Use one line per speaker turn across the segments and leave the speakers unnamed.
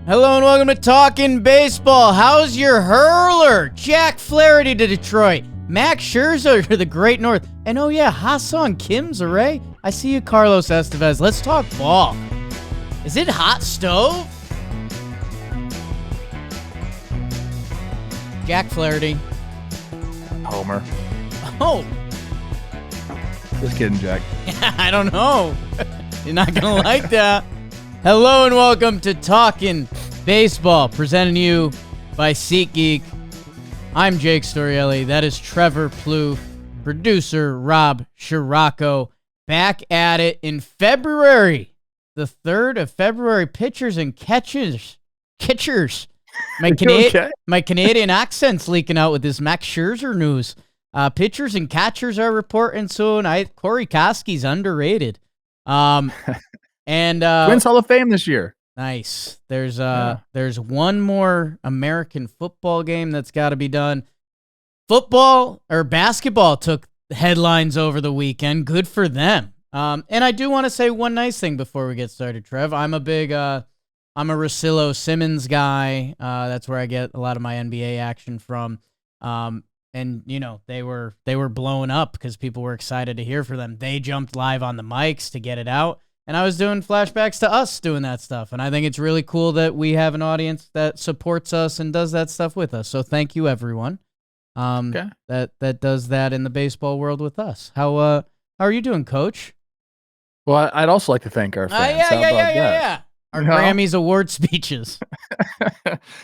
Hello and welcome to Talkin' Baseball. How's your hurler? Jack Flaherty to Detroit. Max Scherzer to the Great North. And oh yeah, Ha-Seong Kim's array. I see you, Carlos Estevez. Let's talk ball. Is it hot stove? Jack Flaherty.
Homer.
Oh.
Just kidding, Jack.
I don't know. You're not going to like that. Hello and welcome to Talkin' Baseball, presenting you by SeatGeek. I'm Jake Storielli. That is Trevor Plouffe, producer Rob Scirocco. Back at it in February, the 3rd of February. Pitchers and catchers. My Canadian accent's leaking out with this Max Scherzer news. Pitchers and catchers are reporting soon. Corey Koski's underrated. And
Twins Hall of Fame this year.
Nice. There's one more American football game that's got to be done. Football or basketball took headlines over the weekend. Good for them. And I do want to say one nice thing before we get started, Trev. I'm a Russillo Simmons guy. That's where I get a lot of my NBA action from. And you know, they were blowing up because people were excited to hear from them. They jumped live on the mics to get it out. And I was doing flashbacks to us doing that stuff. And I think it's really cool that we have an audience that supports us and does that stuff with us. So thank you, everyone. That does that in the baseball world with us. How are you doing, Coach?
Well, I'd also like to thank our fans.
Yeah. Our Grammys award speeches.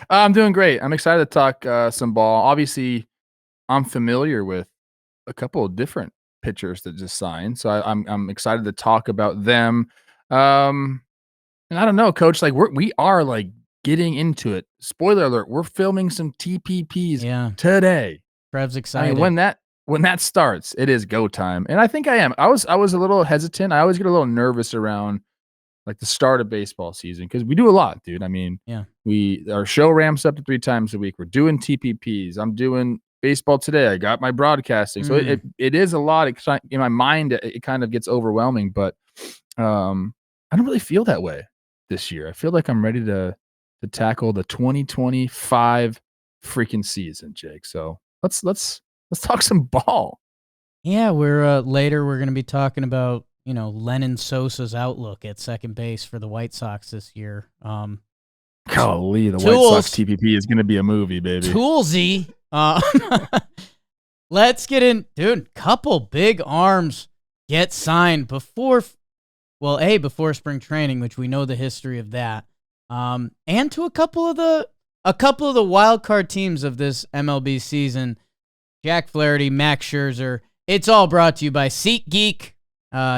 I'm doing great. I'm excited to talk some ball. Obviously, I'm familiar with a couple of different pitchers that just signed, so I'm excited to talk about them. And I don't know, Coach. Like we are like getting into it. Spoiler alert: we're filming some TPPs today.
Trev's excited.
I mean, when that starts, it is go time, and I think I am. I was a little hesitant. I always get a little nervous around like the start of baseball season because we do a lot, dude. I mean, our show ramps up to 3 times a week. We're doing TPPs. I'm doing baseball today. I got my broadcasting. So it is a lot. In my mind, it kind of gets overwhelming, but I don't really feel that way this year. I feel like I'm ready to tackle the 2025 freaking season, Jake. So let's talk some ball.
Yeah, we're later we're going to be talking about, you know, Lennon Sosa's outlook at second base for the White Sox this year.
Golly, the White Sox TPP is going to be a movie, baby.
Toolsy. Let's get in, dude. Couple big arms get signed before spring training, which we know the history of that. And to a couple of the wild card teams of this MLB season, Jack Flaherty, Max Scherzer. It's all brought to you by SeatGeek.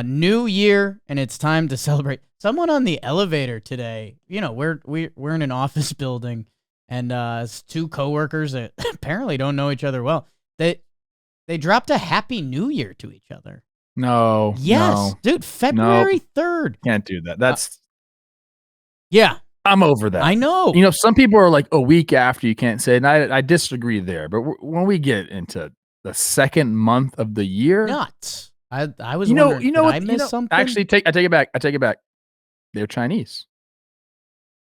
New year, and it's time to celebrate. Someone on the elevator today. You know, we're in an office building. And it's 2 coworkers that apparently don't know each other well. They dropped a Happy New Year to each other.
No.
Yes,
no,
dude. February 3rd.
Can't do that. That's
yeah.
I'm over that.
I know.
You know, some people are like a week after you can't say it. And I disagree there. But when we get into the second month of the year,
nuts. I was wondering, I missed something?
Actually, I take it back. They're Chinese.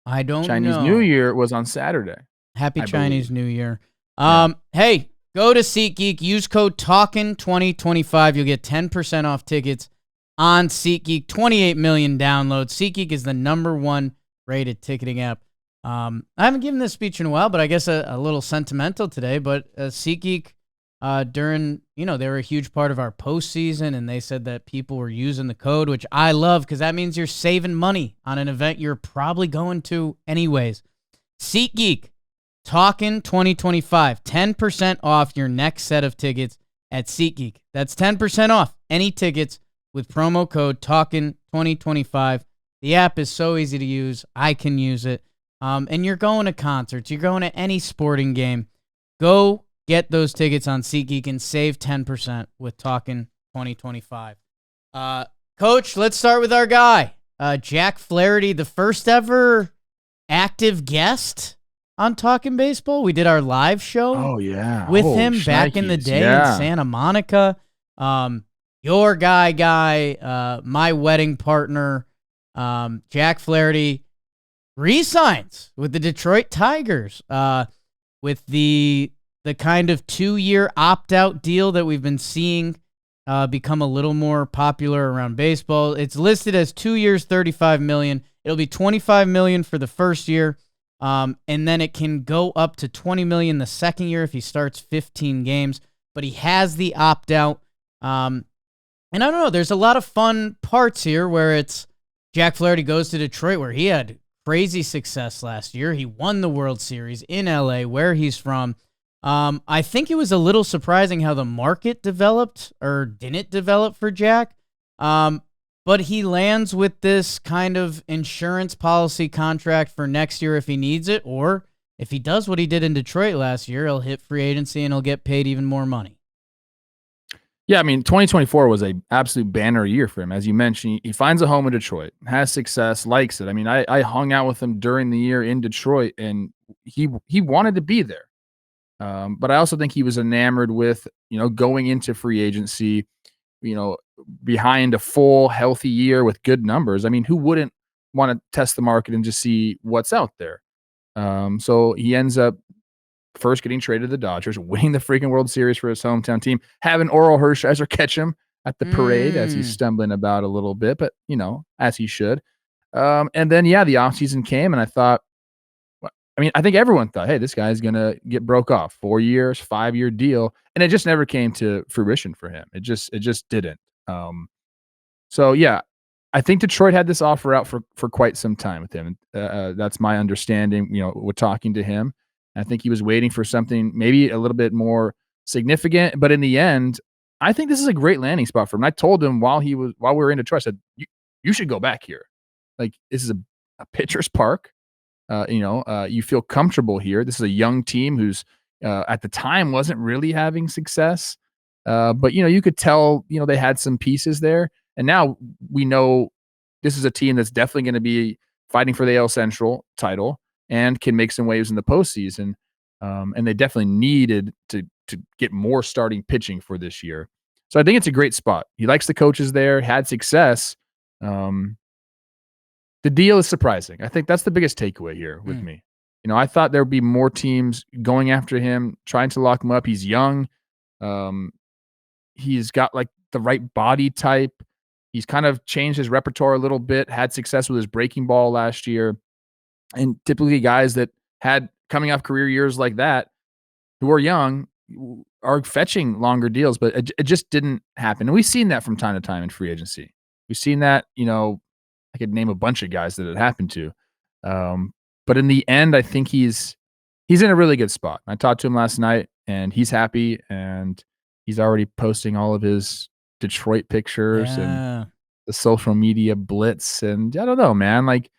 I don't know.
Chinese New Year was on Saturday.
Happy Chinese New Year. Hey, go to SeatGeek. Use code TALKIN2025. You'll get 10% off tickets on SeatGeek. 28 million downloads. SeatGeek is the #1 rated ticketing app. I haven't given this speech in a while, but I guess a little sentimental today. But SeatGeek, they were a huge part of our postseason, and they said that people were using the code, which I love because that means you're saving money on an event you're probably going to anyways. SeatGeek, Talkin 2025, 10% off your next set of tickets at SeatGeek. That's 10% off any tickets with promo code Talkin 2025. The app is so easy to use. I can use it. And you're going to concerts. You're going to any sporting game. Go get those tickets on SeatGeek and save 10% with Talkin 2025. Coach, let's start with our guy, Jack Flaherty, the first ever active guest on Talkin' Baseball. We did our live show with him back in the day in Santa Monica. Your guy, my wedding partner, Jack Flaherty. re-signs with the Detroit Tigers, with the kind of 2-year opt-out deal that we've been seeing become a little more popular around baseball. It's listed as 2 years, $35 million. It'll be $25 million for the first year, and then it can go up to $20 million the second year if he starts 15 games. But he has the opt-out. And I don't know, there's a lot of fun parts here where it's Jack Flaherty goes to Detroit, where he had crazy success last year. He won the World Series in LA, where he's from. I think it was a little surprising how the market developed or didn't develop for Jack. But he lands with this kind of insurance policy contract for next year if he needs it, or if he does what he did in Detroit last year, he'll hit free agency and he'll get paid even more money.
Yeah, I mean, 2024 was a absolute banner year for him. As you mentioned, he finds a home in Detroit, has success, likes it. I mean, I hung out with him during the year in Detroit, and he wanted to be there. But I also think he was enamored with, going into free agency, behind a full, healthy year with good numbers. I mean, who wouldn't want to test the market and just see what's out there? So he ends up first getting traded to the Dodgers, winning the freaking World Series for his hometown team, having Oral Hershiser catch him at the parade as he's stumbling about a little bit, but, as he should. And then, the offseason came, and I thought, I think everyone thought, hey, this guy's going to get broke off. 4 years, 5-year deal. And it just never came to fruition for him. It just didn't. So, I think Detroit had this offer out for quite some time with him. That's my understanding, with talking to him. I think he was waiting for something maybe a little bit more significant. But in the end, I think this is a great landing spot for him. And I told him while we were in Detroit, I said, you should go back here. Like, this is a pitcher's park. You feel comfortable here. This is a young team who's at the time wasn't really having success. But, you could tell, they had some pieces there. And now we know this is a team that's definitely going to be fighting for the AL Central title and can make some waves in the postseason. And they definitely needed to get more starting pitching for this year. So I think it's a great spot. He likes the coaches there, had success. The deal is surprising. I think that's the biggest takeaway here with me. I thought there would be more teams going after him, trying to lock him up. He's young. He's got like the right body type. He's kind of changed his repertoire a little bit, had success with his breaking ball last year. And typically guys that had coming off career years like that, who are young, are fetching longer deals, but it just didn't happen. And we've seen that from time to time in free agency. We've seen that, I could name a bunch of guys that it happened to. But in the end, I think he's in a really good spot. I talked to him last night, and he's happy, and he's already posting all of his Detroit pictures and the social media blitz. And I don't know, man. Like,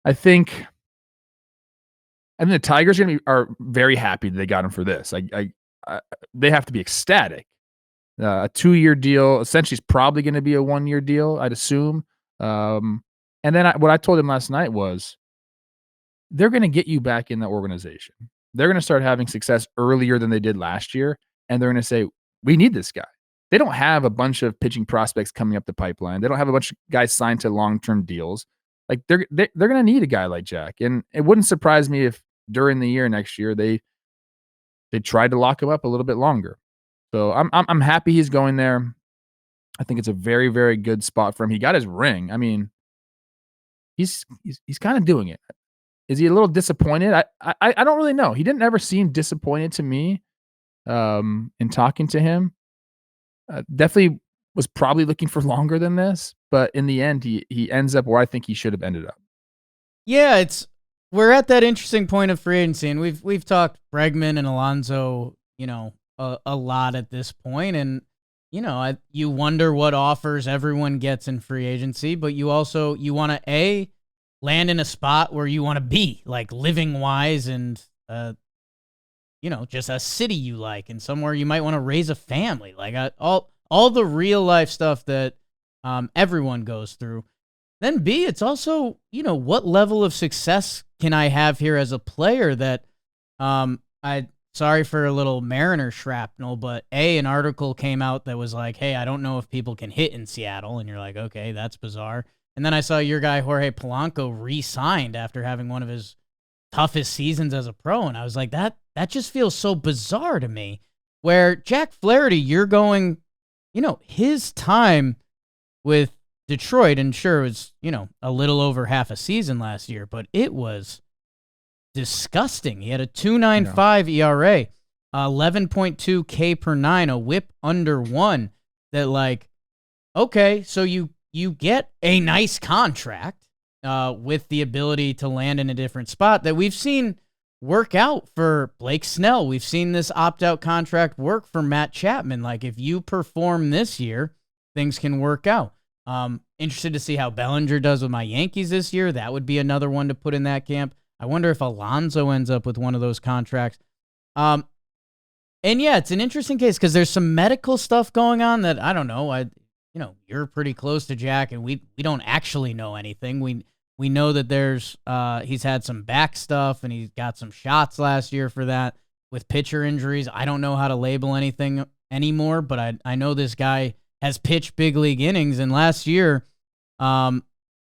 I think the Tigers are very happy that they got him for this. They have to be ecstatic. A 2-year deal essentially is probably going to be a 1-year deal, I'd assume. And then what I told him last night was, they're going to get you back in the organization. They're going to start having success earlier than they did last year, and they're going to say, we need this guy. They don't have a bunch of pitching prospects coming up the pipeline. They don't have a bunch of guys signed to long-term deals. Like, they're going to need a guy like Jack. And it wouldn't surprise me if during the year next year they tried to lock him up a little bit longer. So I'm happy he's going there. I think it's a very, very good spot for him. He got his ring. I mean, he's kind of doing it. Is he a little disappointed? I don't really know. He didn't ever seem disappointed to me in talking to him. Definitely was probably looking for longer than this, but in the end, he ends up where I think he should have ended up.
Yeah, we're at that interesting point of free agency, and we've talked Bregman and Alonso, a lot at this point, and you wonder what offers everyone gets in free agency, but you want to land in a spot where you want to be, like, living wise, and just a city you like, and somewhere you might want to raise a family, like all the real life stuff that everyone goes through. Then B, it's also, what level of success can I have here as a player that sorry for a little Mariner shrapnel, but an article came out that was like, hey, I don't know if people can hit in Seattle. And you're like, okay, that's bizarre. And then I saw your guy Jorge Polanco re-signed after having one of his toughest seasons as a pro, and I was like, that just feels so bizarre to me. Where Jack Flaherty, you're going, his time with Detroit, and sure, it was, a little over half a season last year, but it was disgusting. He had a 2.95 ERA, 11.2 K per nine, a whip under 1. That, like, okay, so you get a nice contract with the ability to land in a different spot that we've seen work out for Blake Snell. We've seen this opt-out contract work for Matt Chapman. Like, if you perform this year, things can work out. Interested to see how Bellinger does with my Yankees this year. That would be another one to put in that camp. I wonder if Alonso ends up with one of those contracts. And yeah, it's an interesting case because there's some medical stuff going on that I don't know. You're pretty close to Jack, and we don't actually know anything. We know that there's he's had some back stuff, and he's got some shots last year for that with pitcher injuries. I don't know how to label anything anymore, but I know this guy has pitched big league innings, and last year, of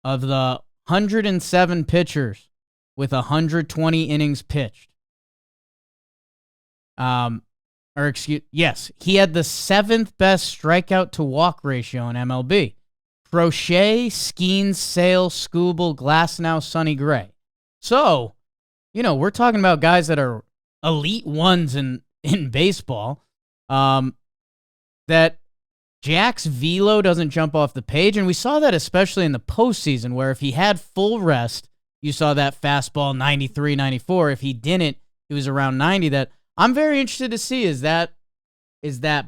the 107 pitchers with 120 innings pitched, he had the 7th best strikeout to walk ratio in MLB. Crochet, Skeens, Sale, Skubal, Glasnow, Sonny Gray. So, we're talking about guys that are elite ones in baseball. That Jack's velo doesn't jump off the page, and we saw that especially in the postseason, where if he had full rest, you saw that fastball 93, 94. If he didn't, it was around 90. That I'm very interested to see, is that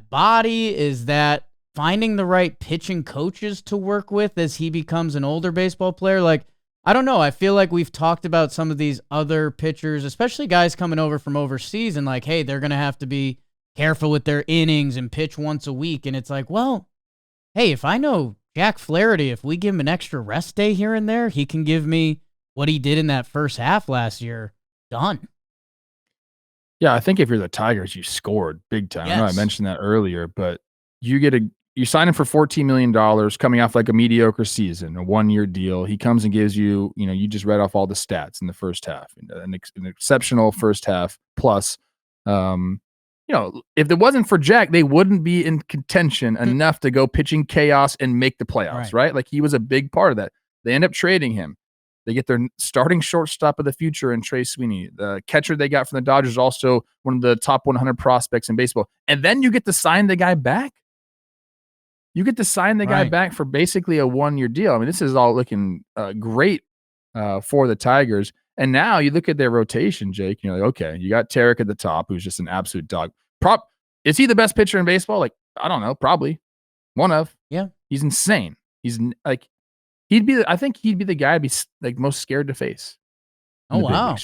body, is that finding the right pitching coaches to work with as he becomes an older baseball player? Like, I don't know. I feel like we've talked about some of these other pitchers, especially guys coming over from overseas, and like, hey, they're going to have to be careful with their innings and pitch once a week. And it's like, well, hey, if I know Jack Flaherty, if we give him an extra rest day here and there, he can give me what he did in that first half last year. Done.
Yeah, I think if you're the Tigers, you scored big time.
Yes.
I know I mentioned that earlier, but you sign him for $14 million coming off like a mediocre season, a 1-year deal. He comes and gives you, you just read off all the stats in the first half, an exceptional first half plus. If it wasn't for Jack, they wouldn't be in contention enough to go pitching chaos and make the playoffs, right? Like, he was a big part of that. They end up trading him. They get their starting shortstop of the future in Trey Sweeney. The catcher they got from the Dodgers is also one of the top 100 prospects in baseball. And then you get to sign the guy back. You get to sign the guy back for basically a 1-year deal. I mean, this is all looking great for the Tigers. And now you look at their rotation, Jake, and you're like, okay, you got Tarik at the top, who's just an absolute dog. Is he the best pitcher in baseball? Like, I don't know, probably. One of.
Yeah.
He's insane. He's like, I think he'd be the guy I'd be like most scared to face.
Oh, wow.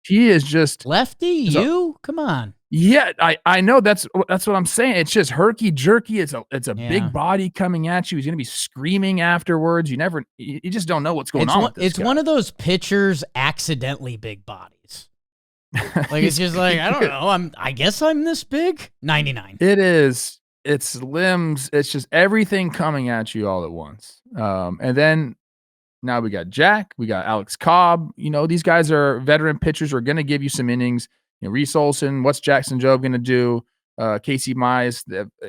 He is just
lefty. Come on.
Yeah, I know that's what I'm saying. It's just herky jerky. It's a big body coming at you. He's gonna be screaming afterwards. You just don't know what's going on with this guy.
One of those pitchers accidentally big bodies. Like, it's just like, I don't know. I guess I'm this big. 99.
It is. It's limbs. It's just everything coming at you all at once. And then now we got Jack. We got Alex Cobb. These guys are veteran pitchers who are going to give you some innings. Reese Olson. What's Jackson Jobe going to do? Casey Mize.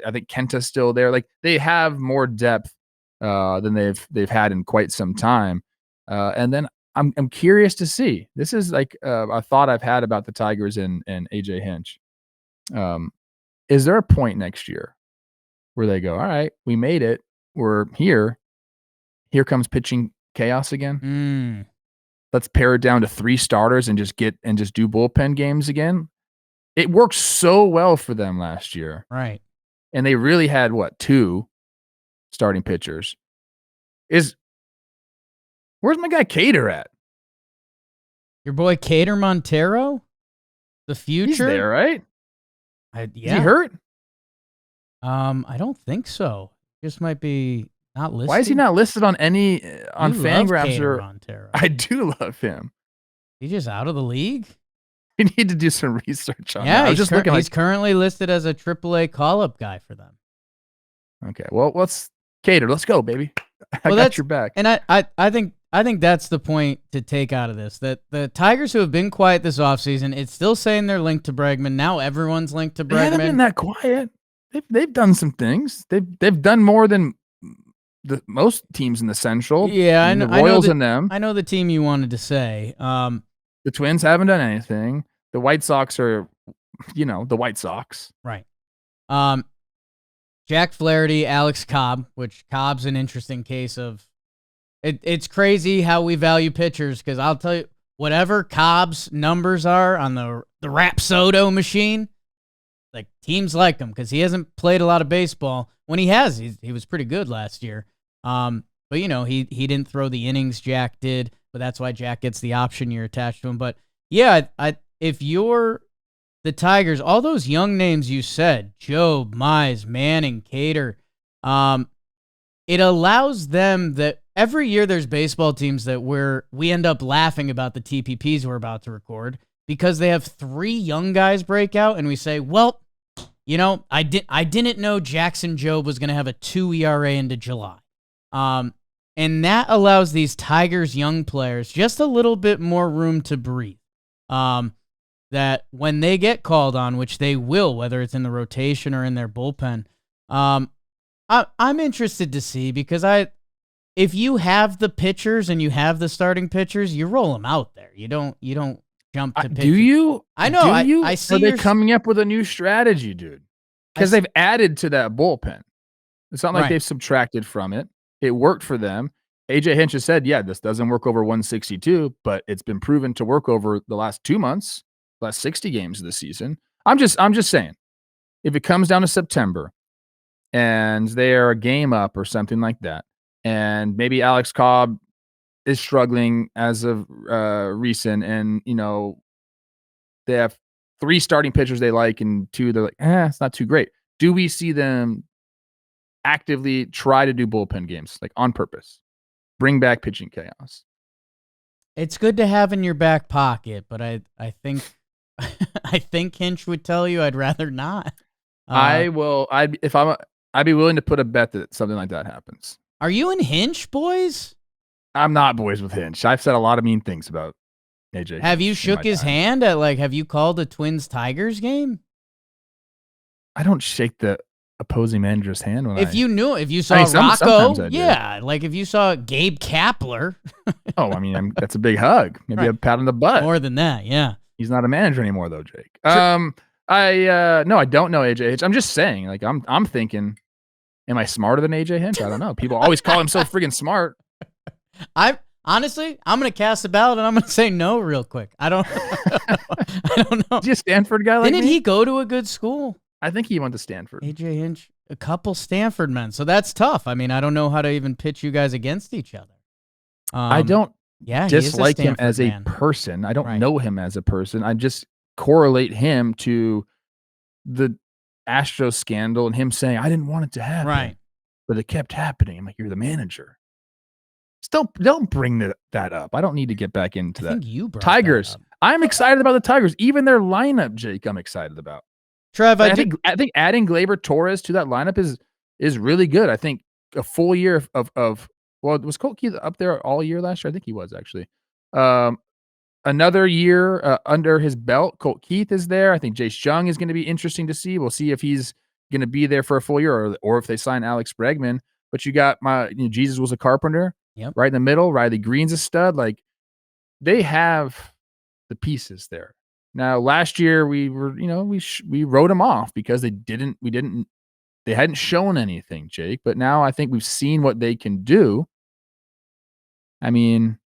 I think Kenta's still there. Like, they have more depth than they've had in quite some time. And then I'm curious to see. This is like a thought I've had about the Tigers and AJ Hinch. Is there a point next year where they go, all right, we made it. We're here. Here comes pitching chaos again. Let's pare it down to 3 starters and just do bullpen games again. It worked so well for them last year.
Right.
And they really had 2 starting pitchers. Where's my guy Cater at?
Your boy Cater Montero? The future?
He's there, right?
Yeah.
Is he hurt?
I don't think so. Just might be not listed.
Why is he not listed on Fangraphs or
Montero?
I do love him.
He's just out of the league?
We need to do some research on that.
Yeah,
I was just looking
he's currently listed as a AAA call-up guy for them.
Okay, well, let's Cater. Let's go, baby. I got your back.
And I think that's the point to take out of this, that the Tigers, who have been quiet this offseason, it's still saying they're linked to Bregman. Now everyone's linked to Bregman. They
haven't been that quiet. They've done some things. They've done more than most teams in the Central.
Yeah,
I know the Royals and them.
I know the team you wanted to say.
The Twins haven't done anything. The White Sox are, the White Sox.
Right. Jack Flaherty, Alex Cobb, which Cobb's an interesting case of. It's crazy how we value pitchers, because I'll tell you, whatever Cobb's numbers are on the Rapsodo machine, like, teams like him because he hasn't played a lot of baseball. When he has, he was pretty good last year. But he didn't throw the innings Jack did, but that's why Jack gets the option year attached to him. But yeah, if you're the Tigers, all those young names you said, Job, Mize, Manning, Cater, it allows them that every year there's baseball teams that we end up laughing about the TPPs we're about to record because they have 3 young guys break out, and we say, well, I didn't know Jackson Job was going to have a 2 ERA into July. And that allows these Tigers young players just a little bit more room to breathe. That when they get called on, which they will, whether it's in the rotation or in their bullpen, I'm interested to see, because if you have the pitchers and you have the starting pitchers, you roll them out there. You don't jump to pitching.
Do you?
I know.
Do you?
I see.
Are they coming up with a new strategy, dude? Because they've added to that bullpen. It's not like they've subtracted from it. It worked for them. AJ Hinch has said, yeah, this doesn't work over 162, but it's been proven to work over the last 2 months, last 60 games of the season. I'm just saying, if it comes down to September and they are a game up or something like that, and maybe Alex Cobb is struggling as of recent, and they have 3 starting pitchers they like, and 2 they're like, it's not too great. Do we see them actively try to do bullpen games, like, on purpose? Bring back pitching chaos.
It's good to have in your back pocket, but I think I think Hinch would tell you I'd rather not.
I'd be willing to put a bet that something like that happens.
Are you and Hinch boys?
I'm not boys with Hinch. I've said a lot of mean things about AJ.
Have you shook his hand at, have you called a Twins-Tigers game?
I don't shake the opposing manager's hand
if you saw Rocco, if you saw Gabe Kapler.
That's a big hug. Maybe a pat on the butt.
More than that, yeah.
He's not a manager anymore, though, Jake. No, I don't know AJ Hinch. I'm just saying, I'm thinking, am I smarter than AJ Hinch? I don't know. People always call him so friggin' smart.
I'm going to cast a ballot, and I'm going to say no real quick. I don't know.
Is he a Stanford guy like
Didn't he go to a good school?
I think he went to Stanford.
AJ Hinch, a couple Stanford men. So that's tough. I don't know how to even pitch you guys against each other.
I don't dislike him as a person. I don't know him as a person. I just correlate him to the Astros scandal and him saying, I didn't want it to happen.
Right.
But it kept happening. I'm like, you're the manager. Still, don't bring that up. I don't need to get back into that.
I think you brought
Tigers.
that up.
I'm excited about the Tigers. Even their lineup, Jake, I'm excited about.
Trev,
I think adding Gleyber Torres to that lineup is really good. I think a full year of was Colt Keith up there all year last year? I think he was, actually. Another year under his belt. Colt Keith is there. I think Jace Jung is going to be interesting to see. We'll see if he's going to be there for a full year or if they sign Alex Bregman. But you got Jesus was a Carpenter.
Yep.
Right in the middle. Riley Green's a stud. They have the pieces there. Now, last year we were, we wrote them off because they hadn't shown anything, Jake. But now I think we've seen what they can do. I don't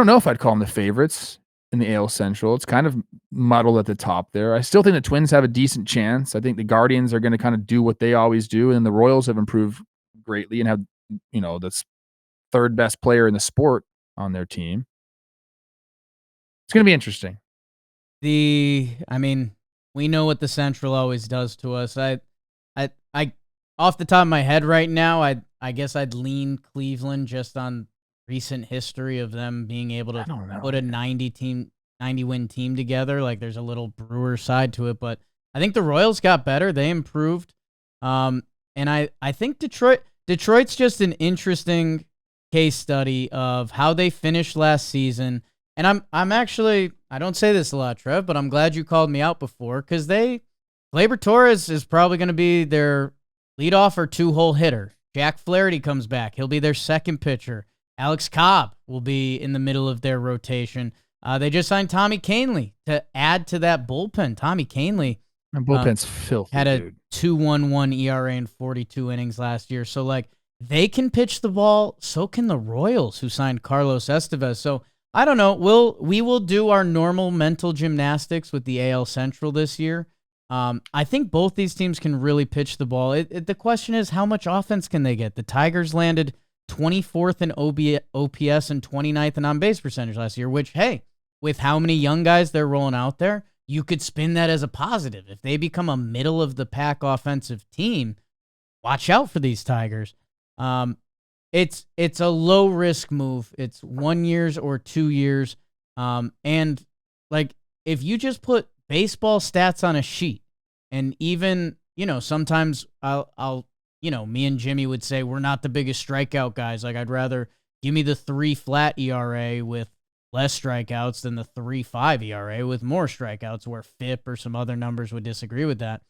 know if I'd call them the favorites in the AL Central. It's kind of muddled at the top there. I still think the Twins have a decent chance. I think the Guardians are going to kind of do what they always do. And the Royals have improved greatly and have, the 3rd best player in the sport on their team. It's going to be interesting.
We know what the Central always does to us. I off the top of my head right now, I guess I'd lean Cleveland just on recent history of them being able to put a 90-win team together. There's a little Brewer side to it, but I think the Royals got better. They improved. And And I think Detroit's just an interesting case study of how they finished last season. And I'm actually, I don't say this a lot, Trev, but I'm glad you called me out before, because Gleyber Torres is probably going to be their leadoff or two-hole hitter. Jack Flaherty comes back. He'll be their second pitcher. Alex Cobb will be in the middle of their rotation. They just signed Tommy Kahnle to add to that bullpen. Tommy Kahnle
bullpen's filthy,
had a
dude.
2.11 ERA in 42 innings last year. So, like, they can pitch the ball. So can the Royals, who signed Carlos Estevez. So, I don't know. We will do our normal mental gymnastics with the AL Central this year. I think both these teams can really pitch the ball. The question is, how much offense can they get? The Tigers landed 24th in OPS and 29th in on-base percentage last year, which, hey, with how many young guys they're rolling out there, you could spin that as a positive. If they become a middle-of-the-pack offensive team, watch out for these Tigers. It's a low-risk move. It's 1 year or 2 years. And, like, if you just put baseball stats on a sheet, and even, sometimes I'll me and Jimmy would say we're not the biggest strikeout guys. Like, I'd rather give me the 3 flat ERA with less strikeouts than the 3.5 ERA with more strikeouts, where FIP or some other numbers would disagree with that.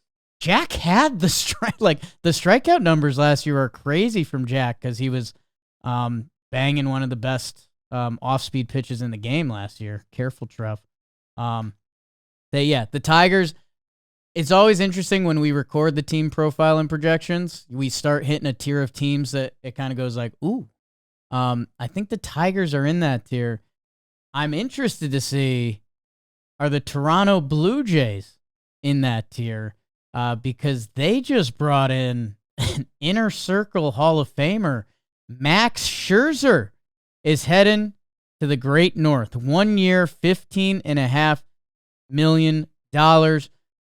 Jack had the strikeout numbers last year are crazy from Jack, because he was banging one of the best off-speed pitches in the game last year. Careful, Trev. The Tigers, it's always interesting when we record the team profile and projections. We start hitting a tier of teams that it kind of goes like, ooh. I think the Tigers are in that tier. I'm interested to see, are the Toronto Blue Jays in that tier? Because they just brought in an inner circle Hall of Famer. Max Scherzer is heading to the Great North. 1 year, $15.5 million.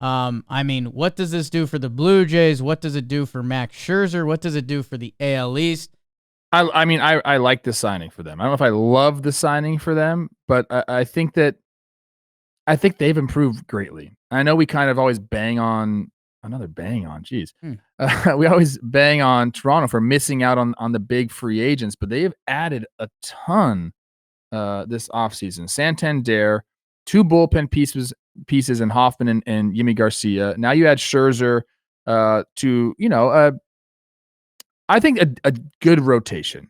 I mean, what does this do for the Blue Jays? What does it do for Max Scherzer? What does it do for the AL East?
I like the signing for them. I don't know if I love the signing for them, but I think they've improved greatly. I know we kind of always bang on we always bang on Toronto for missing out on the big free agents, but they've added a ton this offseason. Santander, 2 bullpen pieces in Hoffman and Yimi Garcia. Now you add Scherzer to, I think a good rotation.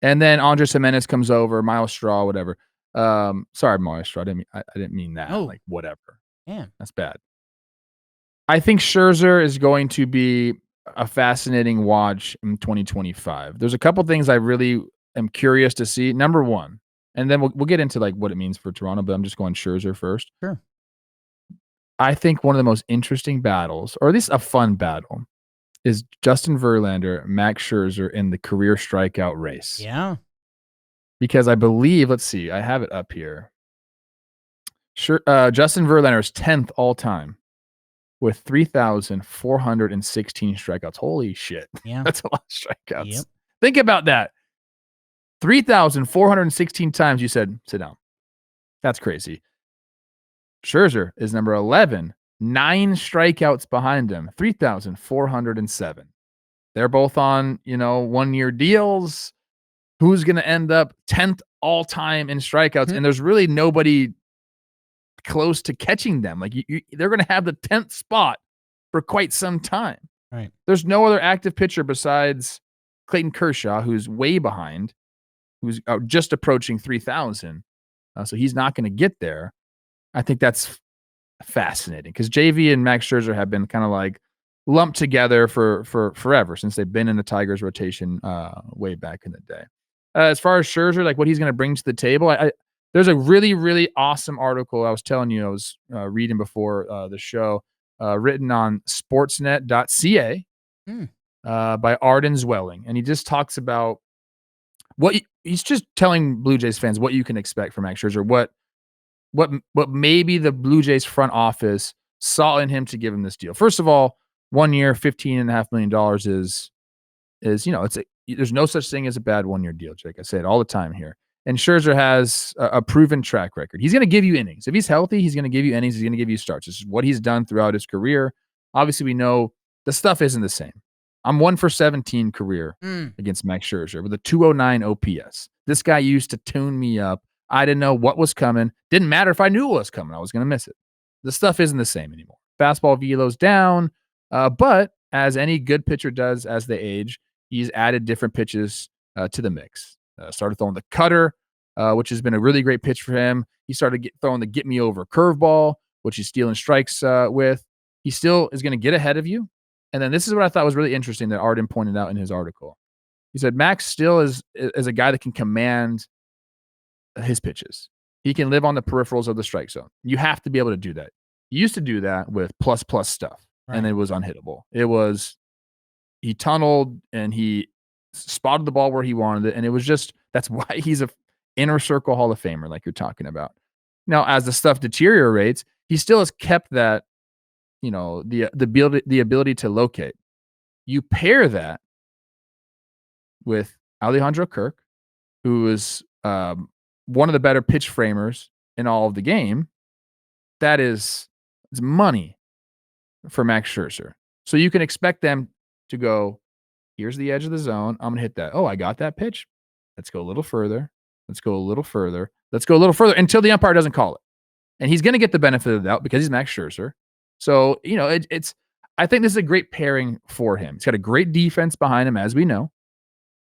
And then Andres Jimenez comes over, Miles Straw, whatever. Sorry, Miles Straw. I didn't mean that.
Oh.
Like, whatever.
Damn.
That's bad. I think Scherzer is going to be a fascinating watch in 2025. There's a couple things I really am curious to see. Number one, and then we'll get into like what it means for Toronto, but I'm just going Scherzer first.
Sure.
I think one of the most interesting battles, or at least a fun battle, is Justin Verlander, Max Scherzer in the career strikeout race.
Yeah.
Because I believe, let's see, I have it up here. Justin Verlander is 10th all time with 3,416 strikeouts. Holy shit.
Yeah.
That's a lot of strikeouts.
Yep.
Think about that. 3,416 times you said, sit down. That's crazy. Scherzer is number 11. 9 strikeouts behind him, 3,407. They're both on, 1 year deals. Who's going to end up 10th all time in strikeouts? Mm-hmm. And there's really nobody close to catching them. Like they're going to have the 10th spot for quite some time.
Right.
There's no other active pitcher besides Clayton Kershaw, who's way behind, who's just approaching 3,000. So he's not going to get there. I think that's fascinating because JV and Max Scherzer have been kind of like lumped together for forever since they've been in the Tigers rotation way back in the day. As far as Scherzer, like what he's going to bring to the table, there's a really, really awesome article I was telling you I was reading before the show, written on sportsnet.ca by Arden Zwelling. And he just talks about he's just telling Blue Jays fans what you can expect from Max Scherzer, what maybe the Blue Jays front office saw in him to give him this deal. First of all, 1 year, $15.5 million is there's no such thing as a bad 1 year deal, Jake. I say it all the time here. And Scherzer has a proven track record. He's going to give you innings. If he's healthy, he's going to give you innings. He's going to give you starts. This is what he's done throughout his career. Obviously, we know the stuff isn't the same. I'm 1 for 17 career against Max Scherzer with a 209 OPS. This guy used to tune me up. I didn't know what was coming. Didn't matter if I knew what was coming. I was going to miss it. The stuff isn't the same anymore. Fastball velo's down, but as any good pitcher does as they age, he's added different pitches to the mix. Started throwing the cutter, which has been a really great pitch for him. He started throwing the get me over curveball, which he's stealing strikes with. He still is going to get ahead of you. And then this is what I thought was really interesting that Arden pointed out in his article. He said Max still is a guy that can command his pitches. He can live on the peripherals of the strike zone. You have to be able to do that. You used to do that with plus stuff, right, and it was unhittable. It was he tunneled and he spotted the ball where he wanted it, and it was just that's why he's a inner circle Hall of Famer, like you're talking about. Now, as the stuff deteriorates, he still has kept that, the ability to locate. You pair that with Alejandro Kirk, who is one of the better pitch framers in all of the game. That is money for Max Scherzer. So you can expect them to go, here's the edge of the zone. I'm going to hit that. Oh, I got that pitch. Let's go a little further. Let's go a little further. Let's go a little further until the umpire doesn't call it. And he's going to get the benefit of the doubt because he's Max Scherzer. So, I think this is a great pairing for him. He's got a great defense behind him, as we know.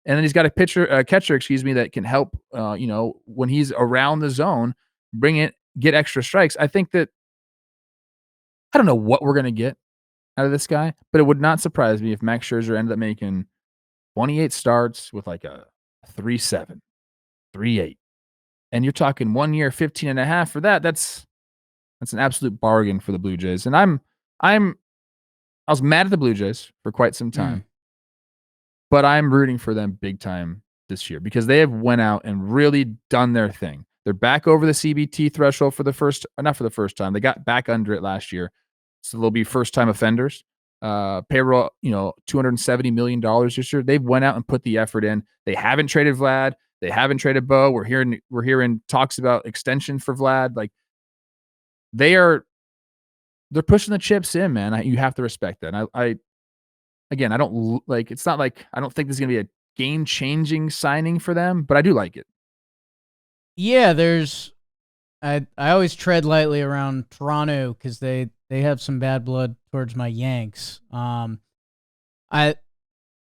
And then he's got a catcher, that can help, when he's around the zone, get extra strikes. I think that I don't know what we're going to get out of this guy, but it would not surprise me if Max Scherzer ended up making 28 starts with like a 3.7, 3.8. And you're talking 1 year, 15.5 for that. That's an absolute bargain for the Blue Jays. And I was mad at the Blue Jays for quite some time, but I'm rooting for them big time this year because they have went out and really done their thing. They're back over the CBT threshold not for the first time. They got back under it last year. So they'll be first time offenders. Payroll, $270 million this year. They've went out and put the effort in. They haven't traded Vlad. They haven't traded Bo. We're hearing talks about extension for Vlad. Like they're pushing the chips in, man. You have to respect that. And I don't like, it's not like, I don't think this is going to be a game changing signing for them, but I do like it.
Yeah. I always tread lightly around Toronto because they have some bad blood towards my Yanks.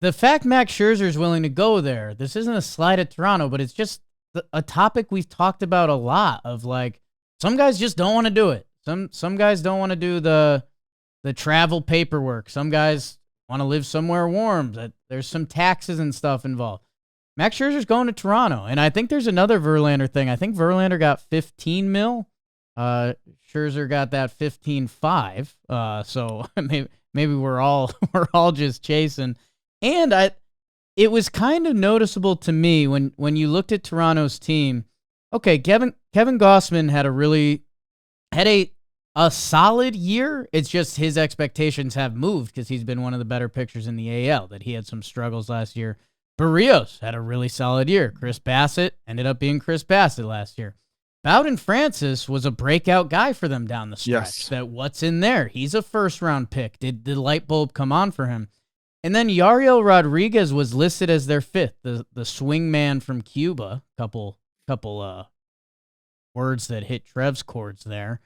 The fact Max Scherzer is willing to go there, this isn't a slight at Toronto, but it's just a topic we've talked about a lot of like, some guys just don't want to do it. Some guys don't want to do the travel paperwork. Some guys want to live somewhere warm. There's some taxes and stuff involved. Max Scherzer's going to Toronto, and I think there's another Verlander thing. I think Verlander got $15 million. Scherzer got that 15.5. So maybe we're all just chasing. And it was kind of noticeable to me when you looked at Toronto's team. Okay, Kevin Gausman had a solid year. It's just his expectations have moved because he's been one of the better pitchers in the AL. That he had some struggles last year. Barrios had a really solid year. Chris Bassett ended up being Chris Bassett last year. Bowden Francis was a breakout guy for them down the stretch.
Yes.
That what's in there? He's a first-round pick. Did the light bulb come on for him? And then Yariel Rodriguez was listed as their fifth, the swing man from Cuba. Couple words that hit Trev's chords there.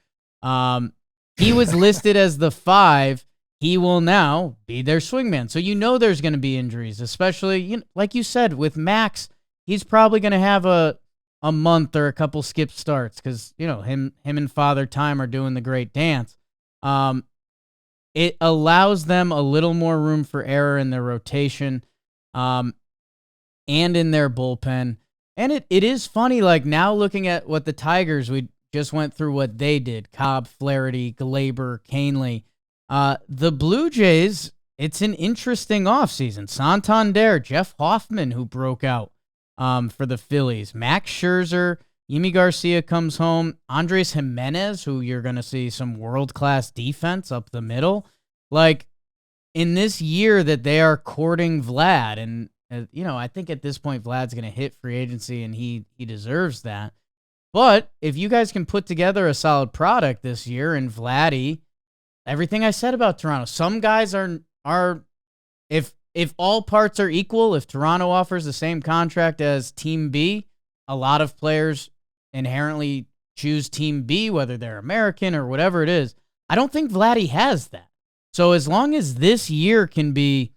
He was listed as the 5. He will now be their swingman. So there's going to be injuries, especially like you said with Max. He's probably going to have a month or a couple skip starts because him and Father Time are doing the great dance. It allows them a little more room for error in their rotation, and in their bullpen. And it is funny, like now looking at what the Tigers, we just went through what they did: Cobb, Flaherty, Glaber, Canely. The Blue Jays, it's an interesting offseason. Santander, Jeff Hoffman, who broke out for the Phillies. Max Scherzer, Yimi Garcia comes home. Andres Jimenez, who you're going to see some world-class defense up the middle. Like, in this year that they are courting Vlad, and, I think at this point Vlad's going to hit free agency, and he deserves that. But if you guys can put together a solid product this year, and Vladdy, everything I said about Toronto, some guys are if if all parts are equal, if Toronto offers the same contract as Team B, a lot of players inherently choose Team B, whether they're American or whatever it is. I don't think Vladdy has that. So as long as this year can be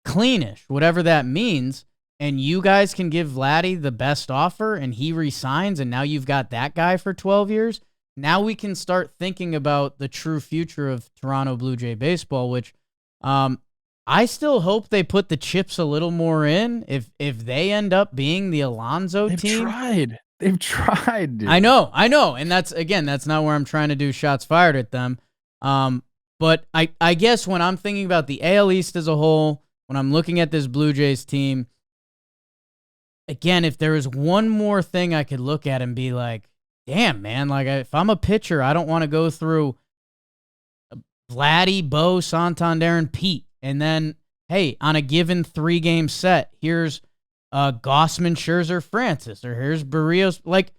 cleanish, whatever that means, and you guys can give Vladdy the best offer and he resigns, and now you've got that guy for 12 years, now we can start thinking about the true future of Toronto Blue Jay baseball, which I still hope they put the chips a little more in. If they end up being the Alonso team.
They've tried, dude.
I know. And that's not where I'm trying to do shots fired at them. But I guess when I'm thinking about the AL East as a whole, when I'm looking at this Blue Jays team, again, if there was one more thing I could look at and be like, damn, man, like if I'm a pitcher, I don't want to go through Vladdy, Bo, Santander, and Pete. And then, hey, on a given 3-game set, here's Gossman, Scherzer, Francis, or here's Barrios. Like,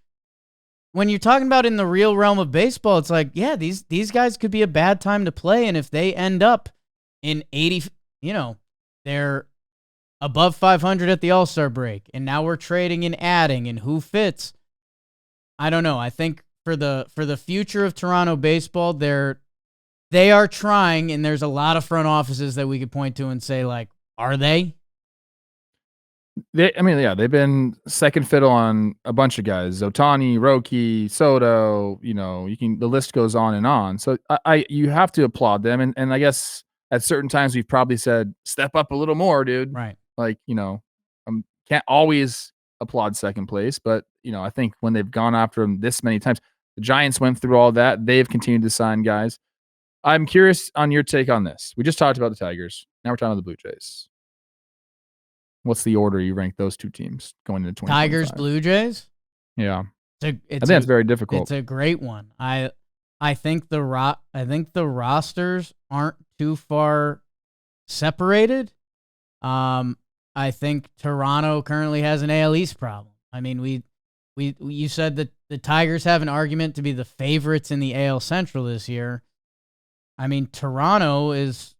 when you're talking about in the real realm of baseball, it's like, yeah, these guys could be a bad time to play. And if they end up in 80, they're above 500 at the All-Star break, and now we're trading and adding, and who fits? I don't know. I think for the future of Toronto baseball, they are trying, and there's a lot of front offices that we could point to and say, like, are they?
They've been second fiddle on a bunch of guys. Ohtani, Roki, Soto, the list goes on and on. So you have to applaud them. And I guess at certain times we've probably said, step up a little more, dude.
Right.
Like, can't always applaud second place, but I think when they've gone after them this many times, the Giants went through all that. They've continued to sign guys. I'm curious on your take on this. We just talked about the Tigers. Now we're talking about the Blue Jays. What's the order you rank those two teams going into 2025?
Tigers, Blue Jays?
Yeah. I think it's very difficult.
It's a great one. I think the rosters aren't too far separated. I think Toronto currently has an AL East problem. I mean, you said that the Tigers have an argument to be the favorites in the AL Central this year. I mean, Toronto is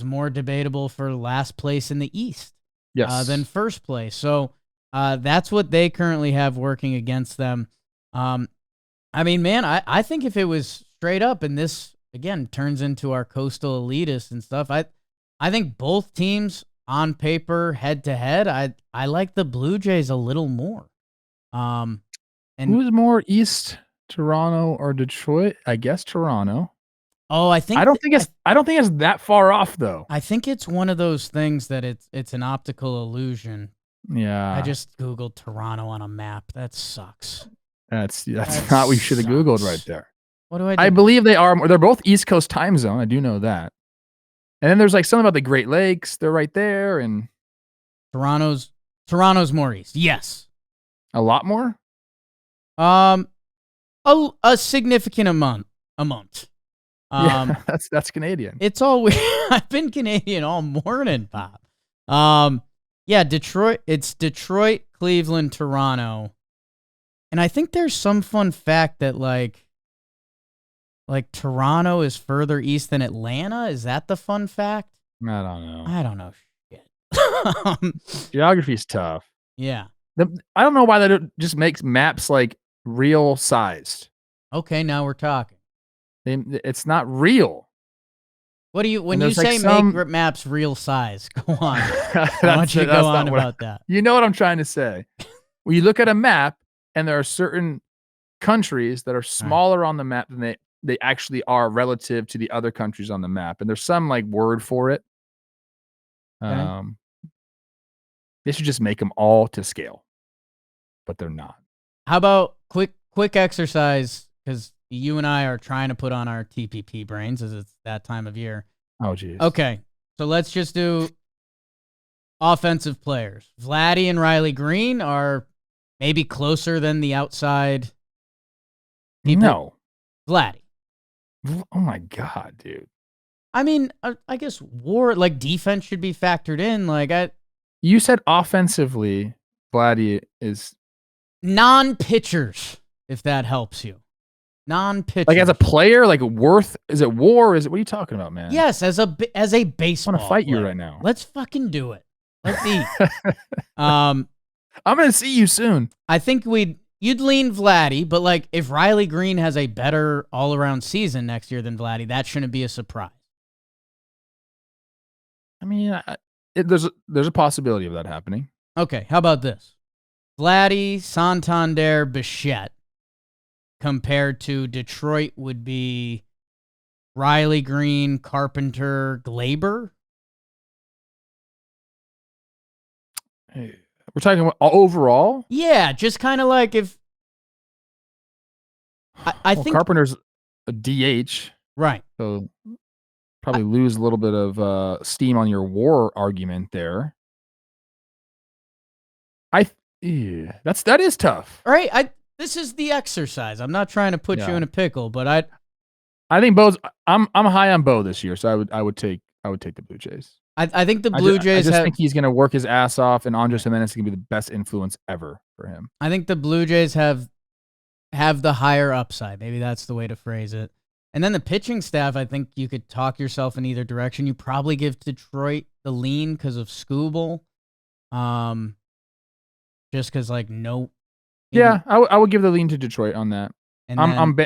more debatable for last place in the East than first place. So that's what they currently have working against them. I mean, man, I think if it was straight up and this, again, turns into our coastal elitists and stuff, I think both teams on paper, head to head, I like the Blue Jays a little more. And
who's more East, Toronto or Detroit? I guess Toronto.
Oh, I don't think
it's that far off though.
I think it's one of those things that it's an optical illusion.
Yeah.
I just Googled Toronto on a map. That sucks.
That's not what you should have Googled right there.
What do I do?
I believe they are. They're both East Coast time zone. I do know that. And then there's like something about the Great Lakes. They're right there, and
Toronto's more east. Yes.
A lot more?
A significant amount.
Yeah, that's Canadian.
It's all weird. I've been Canadian all morning, Bob. Yeah, Detroit. It's Detroit, Cleveland, Toronto, and I think there's some fun fact that like Toronto is further east than Atlanta. Is that the fun fact?
I don't know.
Shit.
Geography's tough.
Yeah.
I don't know why that just makes maps like real sized.
Okay, now we're talking.
It's not real.
What do you when you say make maps real size? Go on. I want you to go on about that.
You know what I'm trying to say. When you look at a map and there are certain countries that are smaller on the map than they actually are relative to the other countries on the map, and there's some like word for it. Okay. They should just make them all to scale, but they're not.
How about quick exercise, because you and I are trying to put on our TPP brains as it's that time of year.
Oh, geez.
Okay, so let's just do offensive players. Vladdy and Riley Green are maybe closer than the outside people.
No.
Vladdy.
Oh, my God, dude.
I mean, I guess defense should be factored in.
You said offensively, Vladdy is...
Non-pitchers, if that helps you. non-pitcher.
Like as a player, like is it war? Is it, what are you talking about, man?
Yes, as a baseball
I want to fight
player.
you right now.
Let's fucking do it. Let's eat. I'm
going to see you soon.
I think you'd lean Vladdy, but like if Riley Green has a better all-around season next year than Vladdy, that shouldn't be a surprise.
I mean, there's a possibility of that happening.
Okay, how about this? Vladdy, Santander, Bichette compared to Detroit would be Riley Green, Carpenter, Glaber.
Hey, we're talking about overall?
Yeah, just kind of like if I think
Carpenter's a DH.
Right.
So probably lose a little bit of steam on your war argument there. That is tough.
Right. This is the exercise. I'm not trying to put you in a pickle, but
I think Bo's. I'm high on Bo this year, so I would take the Blue Jays.
I think the Blue Jays.
I just think he's going to work his ass off, and Andres Gimenez is going to be the best influence ever for him.
I think the Blue Jays have the higher upside. Maybe that's the way to phrase it. And then the pitching staff, I think you could talk yourself in either direction. You probably give Detroit the lean because of Skubal. Just because, like, no.
Yeah, I would give the lean to Detroit on that.
And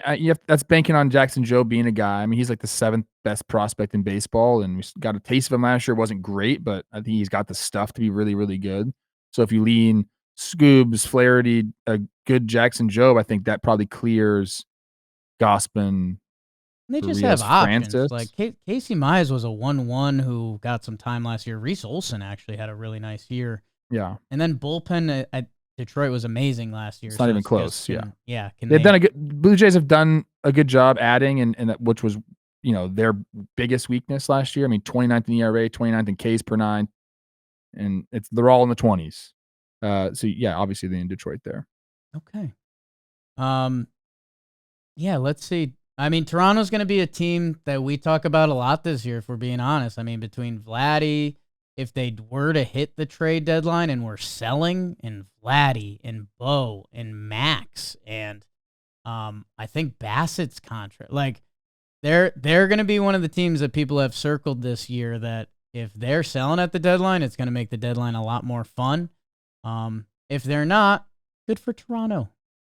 that's banking on Jackson Joe being a guy. I mean, he's like the 7th best prospect in baseball, and we got a taste of him last year. It wasn't great, but I think he's got the stuff to be really, really good. So if you lean Scoobs, Flaherty, a good Jackson Joe, I think that probably clears Gospin.
They just
Urias,
have options.
Francis.
Like Casey Mize was a 1-1 who got some time last year. Reese Olson actually had a really nice year.
Yeah.
And then bullpen at Detroit was amazing last year.
It's not even close.
Yeah.
Blue Jays have done a good job adding, and that, which was, their biggest weakness last year. I mean, 29th in ERA, 29th in Ks per 9, and they're all in the 20s. So yeah, obviously they're in Detroit there.
Okay. Yeah, let's see. I mean, Toronto's going to be a team that we talk about a lot this year, if we're being honest. I mean, between Vladdy, if they were to hit the trade deadline and we're selling, and Vladdy and Bo and Max and I think Bassett's contract, like they're going to be one of the teams that people have circled this year that if they're selling at the deadline, it's going to make the deadline a lot more fun. If they're not, good for Toronto.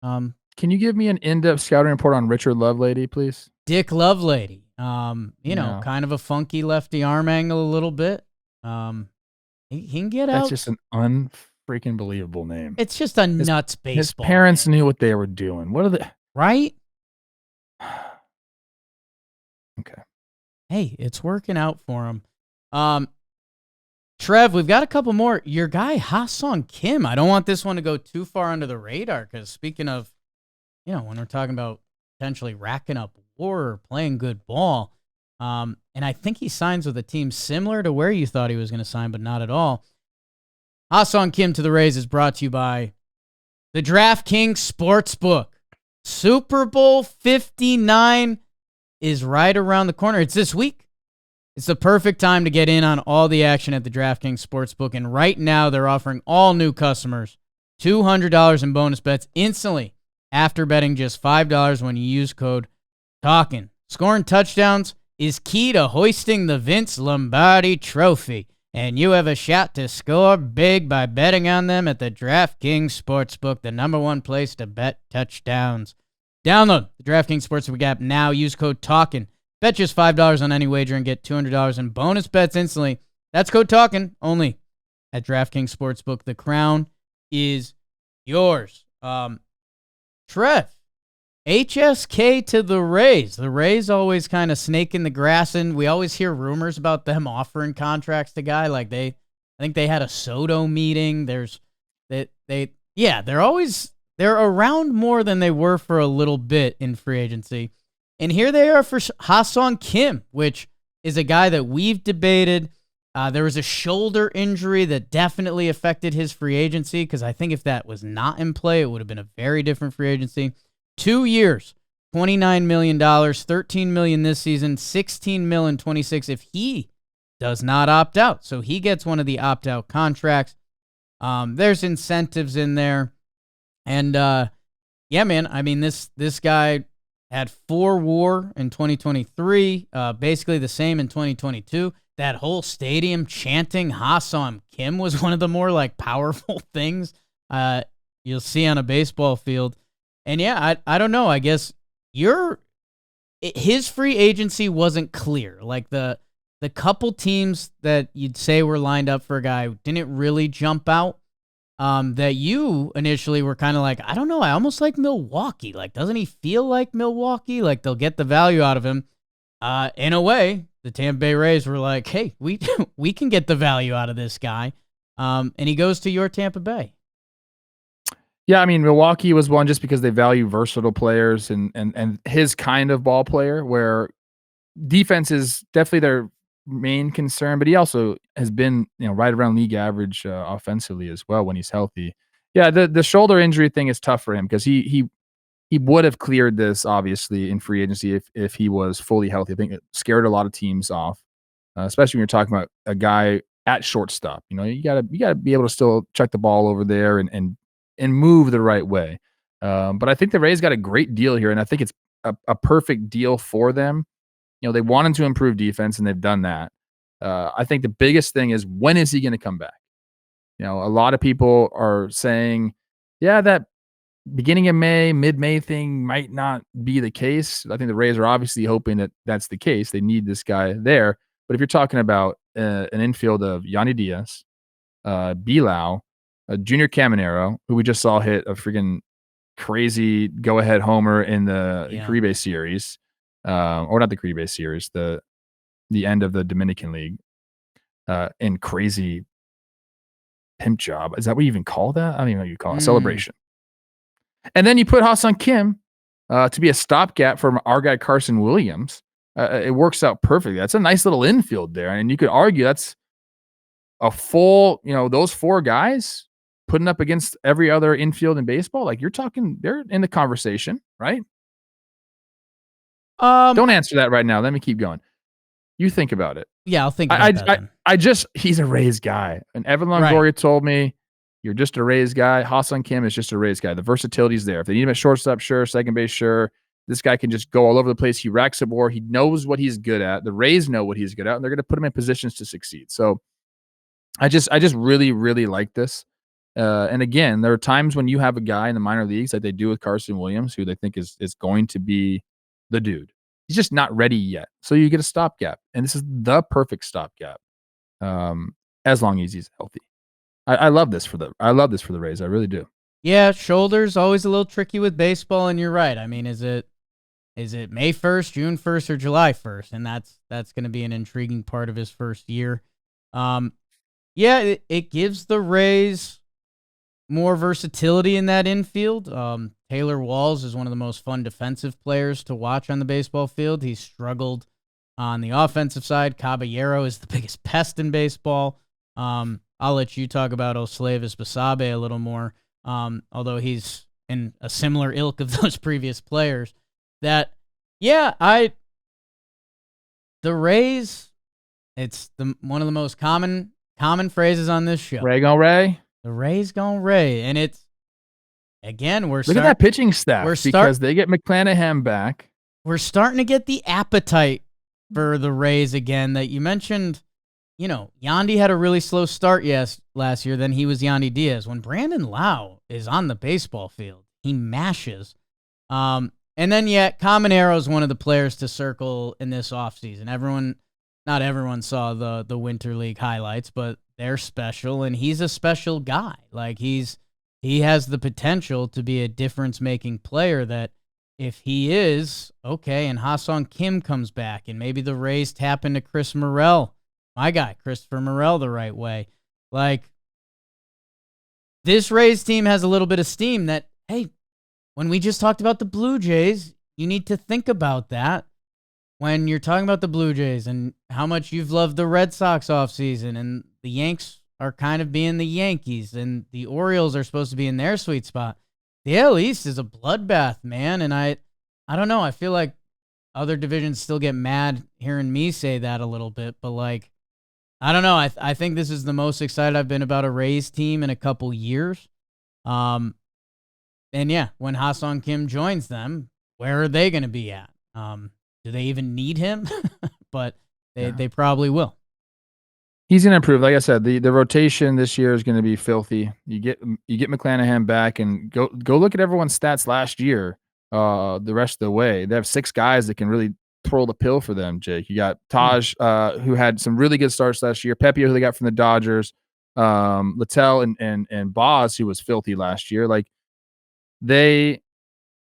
Can you give me an in-depth scouting report on Richard Lovelady, please?
Dick Lovelady. Kind of a funky lefty arm angle a little bit. He can get out.
That's just an unfreaking believable name.
It's just a nuts baseball.
His parents knew what they were doing. What are they?
Right?
Okay.
Hey, it's working out for him. Trev, we've got a couple more. Your guy, Ha-Seong Kim. I don't want this one to go too far under the radar because speaking of, when we're talking about potentially racking up WAR or playing good ball, and I think he signs with a team similar to where you thought he was going to sign, but not at all. Ha-Seong Kim to the Rays is brought to you by the DraftKings Sportsbook. Super Bowl 59 is right around the corner. It's this week. It's the perfect time to get in on all the action at the DraftKings Sportsbook, and right now they're offering all new customers $200 in bonus bets instantly after betting just $5 when you use code Talkin. Scoring touchdowns is key to hoisting the Vince Lombardi Trophy, and you have a shot to score big by betting on them at the DraftKings Sportsbook, the #1 place to bet touchdowns. Download the DraftKings Sportsbook app now. Use code Talkin. Bet just $5 on any wager and get $200 in bonus bets instantly. That's code Talkin only at DraftKings Sportsbook. The crown is yours. Trev, HSK to the Rays. The Rays always kind of snaking the grass in. We always hear rumors about them offering contracts to guy. Like I think they had a Soto meeting. They're around more than they were for a little bit in free agency. And here they are for Ha-Seong Kim, which is a guy that we've debated. There was a shoulder injury that definitely affected his free agency because I think if that was not in play, it would have been a very different free agency. 2 years, $29 million, $13 million this season, $16 million, 26 if he does not opt out. So he gets one of the opt-out contracts. There's incentives in there. And, yeah, man, I mean, this guy had 4 WAR in 2023, basically the same in 2022. That whole stadium chanting Ha-Seong Kim was one of the more like powerful things you'll see on a baseball field. And yeah, I don't know. I guess his free agency wasn't clear. Like the couple teams that you'd say were lined up for a guy didn't really jump out. That you initially were kind of like, I don't know, I almost like Milwaukee. Like, doesn't he feel like Milwaukee? Like, they'll get the value out of him. In a way, the Tampa Bay Rays were like, hey, we can get the value out of this guy. And he goes to your Tampa Bay.
Yeah, I mean, Milwaukee was one just because they value versatile players and his kind of ball player, where defense is definitely their main concern, but he also has been, right around league average offensively as well when he's healthy. Yeah, the shoulder injury thing is tough for him because he would have cleared this obviously in free agency if he was fully healthy. I think it scared a lot of teams off, especially when you're talking about a guy at shortstop. You gotta be able to still check the ball over there and move the right way. But I think the Rays got a great deal here, and I think it's a perfect deal for them. They wanted to improve defense, and they've done that. I think the biggest thing is, when is he going to come back? A lot of people are saying, yeah, that beginning of May, mid-May thing might not be the case. I think the Rays are obviously hoping that that's the case. They need this guy there. But if you're talking about an infield of Yandy Diaz, Bilal, Junior Caminero, who we just saw hit a freaking crazy go-ahead homer in the Caribe series, or not the Caribe series, the end of the Dominican League, and crazy pimp job. Is that what you even call that? I don't even know what you call it. Celebration. And then you put Ha-Seong Kim to be a stopgap from our guy Carson Williams. It works out perfectly. That's a nice little infield there. And you could argue that's a full, those 4 guys putting up against every other infield in baseball. Like, you're talking, they're in the conversation, right? Don't answer that right now. Let me keep going. You think about it.
Yeah, I'll think about that.
He's a Rays guy. And Evan Longoria told me, you're just a Rays guy. Ha-Seong Kim is just a Rays guy. The versatility's there. If they need him at shortstop, sure. Second base, sure. This guy can just go all over the place. He racks up WAR. He knows what he's good at. The Rays know what he's good at, and they're going to put him in positions to succeed. So I just really, really like this. And again, there are times when you have a guy in the minor leagues like they do with Carson Williams, who they think is going to be the dude. He's just not ready yet. So you get a stopgap. And this is the perfect stopgap. As long as he's healthy. I love this for the Rays. I really do.
Yeah, shoulders always a little tricky with baseball, and you're right. I mean, is it May 1st, June 1st, or July 1st? And that's going to be an intriguing part of his first year. Yeah, it gives the Rays more versatility in that infield. Taylor Walls is one of the most fun defensive players to watch on the baseball field. He's struggled on the offensive side. Caballero is the biggest pest in baseball. I'll let you talk about Estevez Basabe a little more, although he's in a similar ilk of those previous players. The Rays, it's one of the most common phrases on this show.
Ray gon' Ray.
The Rays gon' Ray. And it's, again,
look at that pitching staff, because they get McClanahan back.
We're starting to get the appetite for the Rays again that you mentioned. Yandy had a really slow start last year. Then he was Yandy Diaz. When Brandon Lau is on the baseball field, he mashes. And then, Caminero is one of the players to circle in this offseason. Not everyone saw the Winter League highlights, but they're special, and he's a special guy. Like, he has the potential to be a difference-making player that if he is, okay, and Ha-Seong Kim comes back, and maybe the Rays tap into Chris Morel, my guy, Christopher Morel, the right way. Like, this Rays team has a little bit of steam that, hey, when we just talked about the Blue Jays, you need to think about that when you're talking about the Blue Jays and how much you've loved the Red Sox offseason, and the Yanks are kind of being the Yankees, and the Orioles are supposed to be in their sweet spot. The AL East is a bloodbath, man, and I don't know. I feel like other divisions still get mad hearing me say that a little bit, but like, I don't know. I think this is the most excited I've been about a Rays team in a couple years. And yeah, when Ha-Seong Kim joins them, where are they going to be at? Do they even need him? But they probably will.
He's going to improve. Like I said, the rotation this year is going to be filthy. You get McClanahan back, and go look at everyone's stats last year. The rest of the way, they have 6 guys that can really throw the pill for them. Jake, you got Taj, who had some really good starts last year. Pepio, who they got from the Dodgers. Littell and Boz, who was filthy last year. Like, they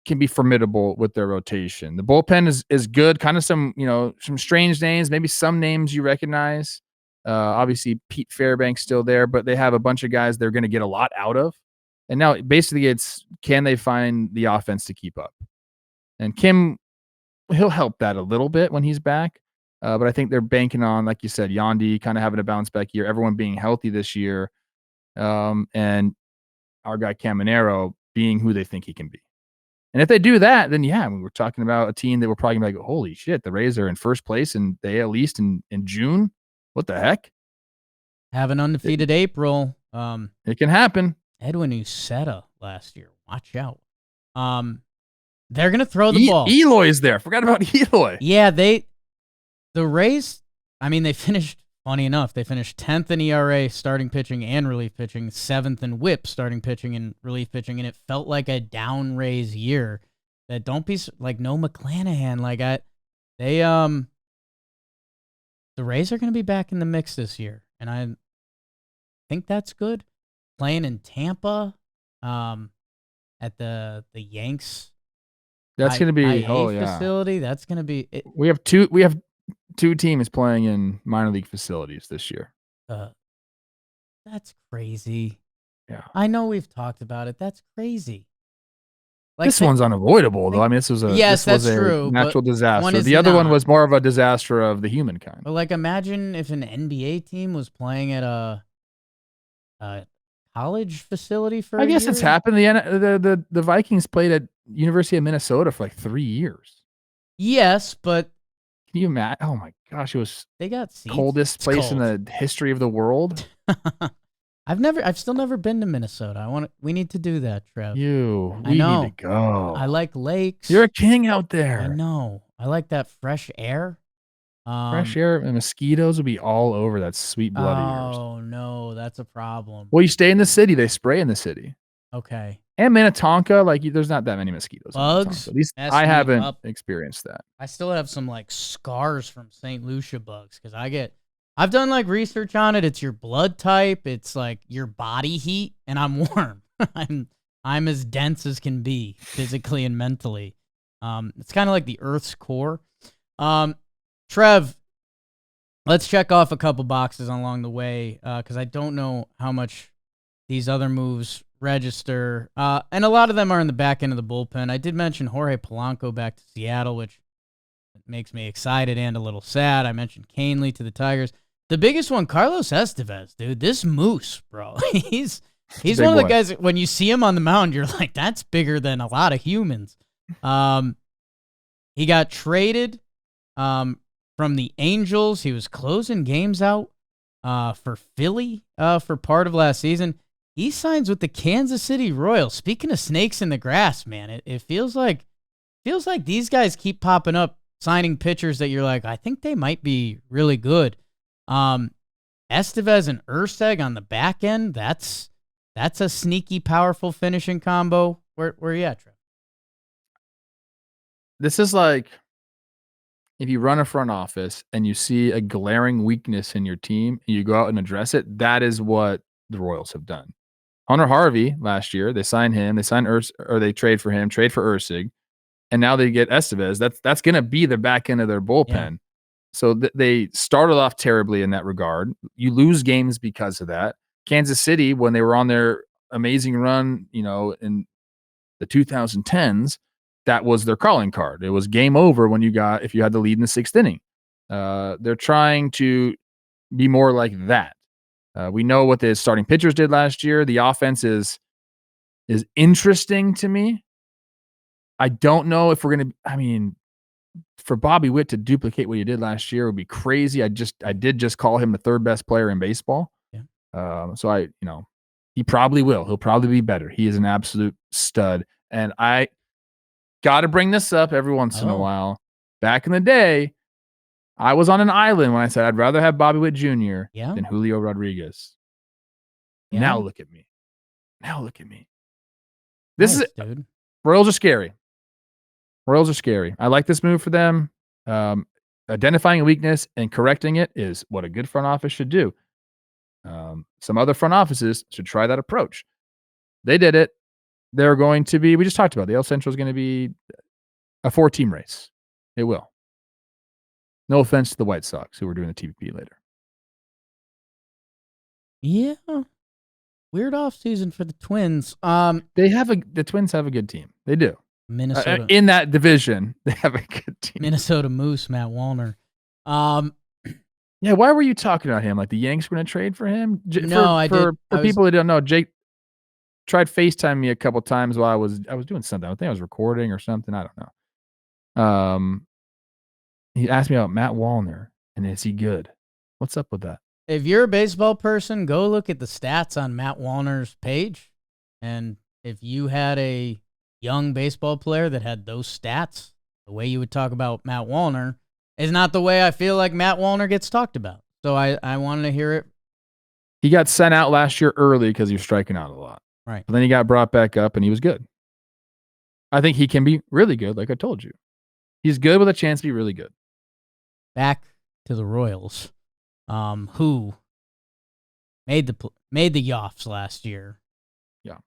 can be formidable with their rotation. The bullpen is good. Kind of some strange names, maybe some names you recognize. Obviously Pete Fairbanks still there, but they have a bunch of guys they're going to get a lot out of. And now basically it's, can they find the offense to keep up? And Kim, he'll help that a little bit when he's back. But I think they're banking on, like you said, Yandy kind of having a bounce back year, everyone being healthy this year. And our guy Caminero being who they think he can be. And if they do that, then we're talking about a team that we're probably going to be like, holy shit, the Rays are in first place in the AL East in June. What the heck?
Have an undefeated April.
It can happen.
Edwin Uceta last year. Watch out. They're going to throw the ball.
Eloy's there. Forgot about Eloy.
Yeah, the Rays, I mean, they finished, funny enough, they finished 10th in ERA starting pitching and relief pitching, 7th in WHIP starting pitching and relief pitching, and it felt like a down Rays year. That don't be like no McClanahan. Like the Rays are going to be back in the mix this year, and I think that's good. Playing in Tampa, at the Yanks.
That's going to be
facility. That's going to be.
We have two teams playing in minor league facilities this year.
That's crazy.
Yeah,
I know we've talked about it. That's crazy.
Like this one's unavoidable, though. I mean, this was a natural disaster. The other one was more of a disaster of the humankind.
But like, imagine if an NBA team was playing at a college facility for.
I guess it's happened. The Vikings played at University of Minnesota for like 3 years.
Yes, but
can you imagine? Oh my gosh, it was
they got seats.
Coldest place in the history of the world.
I've still never been to Minnesota. We need to do that, Trev.
We need to go.
I like lakes.
You're a king out there.
I know. I like that fresh air.
Fresh air and mosquitoes would be all over that sweet blood of yours.
Oh no, that's a problem.
Well, you stay in the city. They spray in the city.
Okay.
And Minnetonka, like there's not that many mosquitoes.
Bugs.
At least I haven't experienced that.
I still have some like scars from St. Lucia bugs because I've done like research on it. It's your blood type. It's like your body heat, and I'm warm. I'm as dense as can be physically and mentally. It's kind of like the Earth's core. Trev, let's check off a couple boxes along the way because I don't know how much these other moves register. And a lot of them are in the back end of the bullpen. I did mention Jorge Polanco back to Seattle, which makes me excited and a little sad. I mentioned Canely to the Tigers. The biggest one, Carlos Estevez, dude. This moose, bro. He's one of the guys that when you see him on the mound, you're like, that's bigger than a lot of humans. He got traded from the Angels. He was closing games out for Philly for part of last season. He signs with the Kansas City Royals. Speaking of snakes in the grass, man, it feels like these guys keep popping up, signing pitchers that you're like, I think they might be really good. Estevez and Urseg on the back end, that's a sneaky, powerful finishing combo. Where are you at, Trev?
This is like if you run a front office and you see a glaring weakness in your team and you go out and address it. That is what the Royals have done. Hunter Harvey last year, they signed him, they trade for him, trade for Ursig, and now they get Estevez. That's going to be the back end of their bullpen. Yeah. So they started off terribly in that regard. You lose games because of that. Kansas City, when they were on their amazing run, in the 2010s, that was their calling card. It was game over if you had the lead in the 6th inning. They're trying to be more like that. We know what the starting pitchers did last year. The offense is interesting to me. I don't know if we're going to, for Bobby Witt to duplicate what he did last year would be crazy. I did just call him the 3rd best player in baseball. Yeah. So he probably will. He'll probably be better. He is an absolute stud. And got to bring this up every once in a while. Back in the day, I was on an island when I said I'd rather have Bobby Witt Jr. than Julio Rodriguez. Yeah. Now look at me. This is dude. Royals are scary. I like this move for them. Identifying a weakness and correcting it is what a good front office should do. Some other front offices should try that approach. They did it. They're going to be, we just talked about, the AL Central is going to be a 4-team race. It will. No offense to the White Sox, who are doing the TBP later.
Yeah. Weird offseason for the Twins.
The Twins have a good team. They do.
Minnesota.
In that division, they have a good team.
Minnesota Moose, Matt Wallner.
Yeah, why were you talking about him? Like the Yanks were going to trade for him? For people who don't know, Jake tried FaceTime me a couple times while I was doing something. I think I was recording or something. I don't know. He asked me about Matt Wallner, and is he good? What's up with that?
If you're a baseball person, go look at the stats on Matt Wallner's page. And if you had a young baseball player that had those stats, the way you would talk about Matt Wallner is not the way I feel like Matt Wallner gets talked about. So I wanted to hear it.
He got sent out last year early because he was striking out a lot.
Right.
But then he got brought back up, and he was good. I think he can be really good, like I told you. He's good with a chance to be really good.
Back to the Royals, who made the Yoffs last year.
Yeah.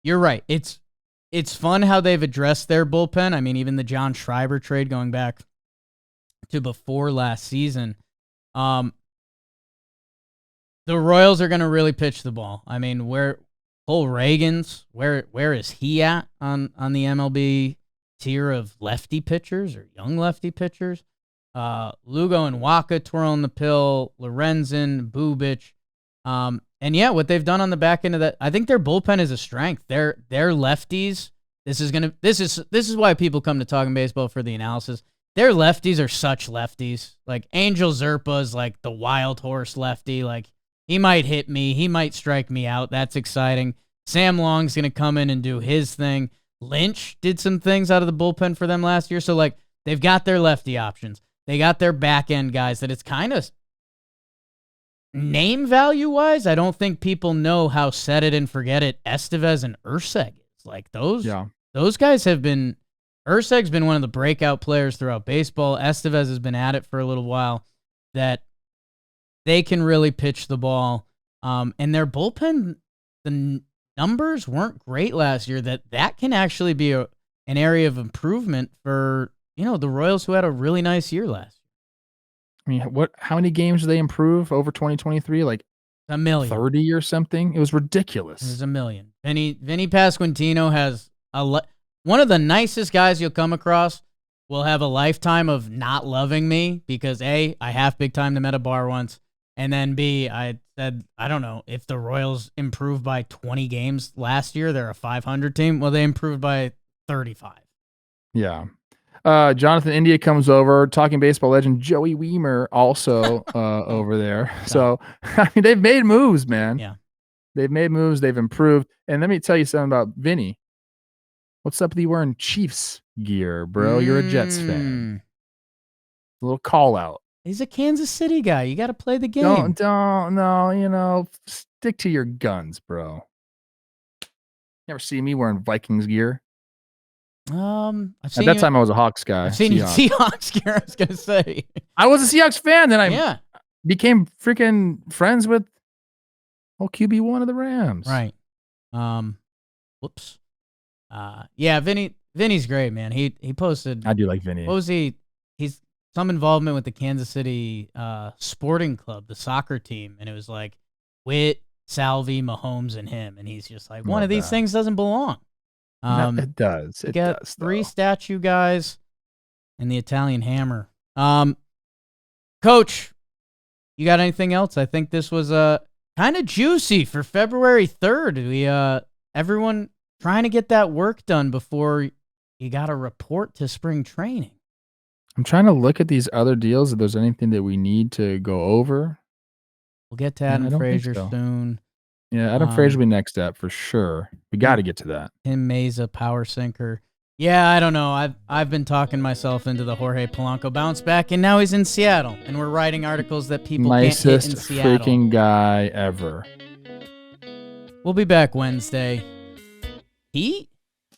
You're right. It's fun how they've addressed their bullpen. I mean, even the John Schreiber trade going back to before last season. The Royals are going to really pitch the ball. I mean, Cole Reagans, where is he at on the MLB tier of lefty pitchers or young lefty pitchers? Lugo and Waka twirling the pill, Lorenzen, Bubic. And yeah, what they've done on the back end of that, I think their bullpen is a strength. They're lefties. This is why people come to Talkin' Baseball for the analysis. Their lefties are such lefties. Like Angel Zerpa's like the wild horse lefty. Like he might hit me, he might strike me out. That's exciting. Sam Long's gonna come in and do his thing. Lynch did some things out of the bullpen for them last year. So like they've got their lefty options. They got their back end guys that it's kind of name value wise. I don't think people know how set it and forget it Estevez and Urseg is. Like those guys have been. Urseg's been one of the breakout players throughout baseball. Estevez has been at it for a little while. That they can really pitch the ball. And their bullpen, the numbers weren't great last year. That can actually be an area of improvement for the Royals, who had a really nice year last year.
I mean, how many games did they improve over 2023? Like
a million,
30 or something. It was ridiculous.
It was a million. Vinny Pasquantino has one of the nicest guys you'll come across. Will have a lifetime of not loving me because A, I half big time them at a bar once, and then B, I said, I don't know, if the Royals improved by 20 games last year, they're a 500 team. Well, they improved by 35.
Yeah. Jonathan India comes over. Talking Baseball legend Joey Weimer also over there. So, I mean, they've made moves, man.
Yeah.
They've made moves. They've improved. And let me tell you something about Vinny. What's up with you wearing Chiefs gear, bro? You're a Jets fan. A little call out.
He's a Kansas City guy. You got to play the game.
No, stick to your guns, bro. Never see me wearing Vikings gear.
At
that time I was a Hawks guy.
I've seen you Seahawks gear, I was going to say.
I was a Seahawks fan, then I became freaking friends with QB1 of the Rams.
Right. Whoops. Yeah, Vinny's great, man. He posted.
I do like Vinny.
What was he? He's some involvement with the Kansas City Sporting Club, the soccer team, and it was like Witt, Salvi, Mahomes, and him, and he's just like, one of these things doesn't belong.
No, it does. It does.
3 statue guys and the Italian Hammer. Coach, you got anything else? I think this was kind of juicy for February 3rd. We everyone trying to get that work done before you got to report to spring training.
I'm trying to look at these other deals if there's anything that we need to go over.
We'll get to Adam Frazier soon.
Yeah, Adam Frazier will be next up for sure. We got to get to that.
Tim Mesa, power sinker. Yeah, I don't know. I've been talking myself into the Jorge Polanco bounce back, and now he's in Seattle, and we're writing articles that people can't hit in Seattle.
Nicest freaking guy ever.
We'll be back Wednesday. Heat?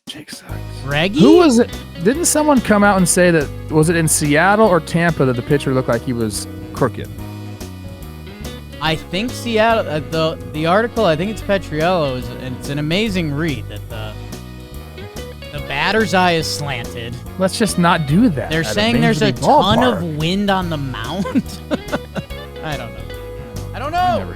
Jake sucks.
Reggie?
Who was it? Didn't someone come out and say that, was it in Seattle or Tampa that the pitcher looked like he was crooked?
I think Seattle, the article, I think it's Petriello, and it's an amazing read that the batter's eye is slanted.
Let's just not do that.
They're saying there's a ton of wind on the mound. I don't know.